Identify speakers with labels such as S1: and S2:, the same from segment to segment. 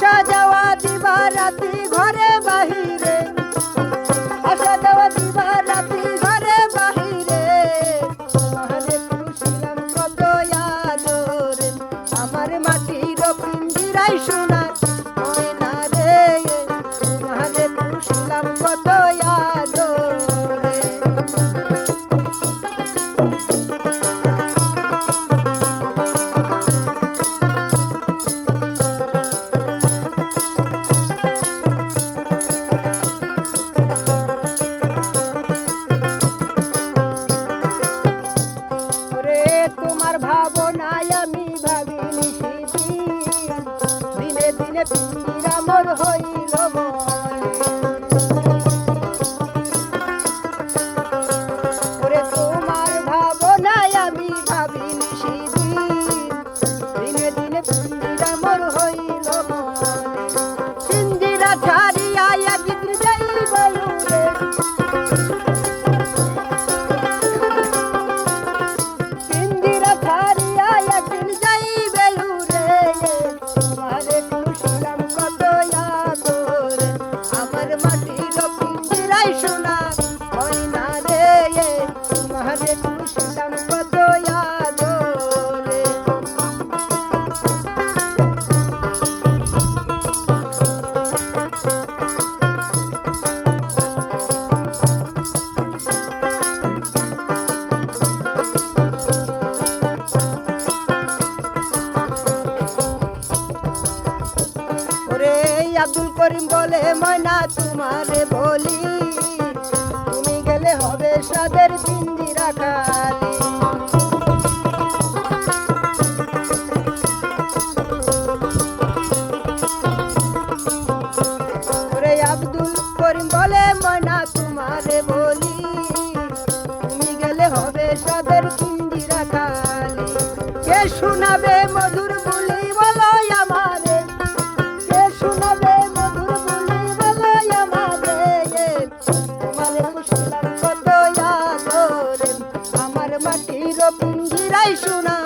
S1: আসা যাওয়া দিবা রাতি ঘরে বাহিরে, আসা যাওয়া দিবা রাতি ঘরে বাহিরে, তোমারে পুষিলাম কত আদরে, আমার মাটির পিঞ্জিরায় সোনার ময়না রে, তোমারে পুষিলাম কত আদরে। তোমার ভাবনায় আমি ভাবিনি সেদিন, দিনে দিনে পিঞ্জিরা মোর হইল ওরে, তোমার ভাবনায় আমি ভাবিনি সেদিন, দিনে দিনে পিঞ্জিরা মোর হইল পিঞ্জিরা ছাড়িয়া একদিন যাইব উড়ে, সোনা ময়না রে, তোমারে পুষিলাম কত আদরে। ওরে আব্দুল করিম বলে ময়না তোমারে বলি, তুমি গেলে হবে সাদের পিঞ্জিরা খালি। ওরে আব্দুল করিম বলে ময়না তোমারে বলি, তুমি গেলে হবে সাদের পিঞ্জিরা খালি। কে শোনাবে মধুর বলি বলো আমারে, কে শোনাবে মধুর বলি বলো আমারে, তোমারে পুষিলাম কত আদরে, আমার মাটির পিঞ্জিরায় সোনা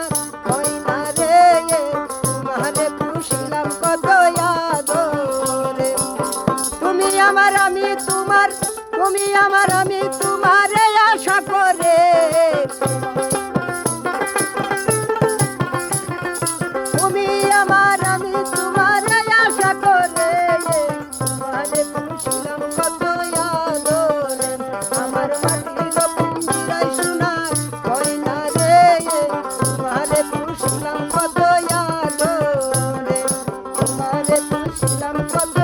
S1: ময়না রে, তোমারে পুষিলাম কত আদরে। তুমি আমার আমি তোমার, তুমি আমার আমি তোমারে আশা করে, তুমি আমার আমি তোমারে আশা করে, তোমারে পুষিলাম কত আদরে, আমার মাটির পিঞ্জিরায় সোনা ময়না রে, তোমারে পুষিলাম কত আদরে, তোমারে পুষিলাম কত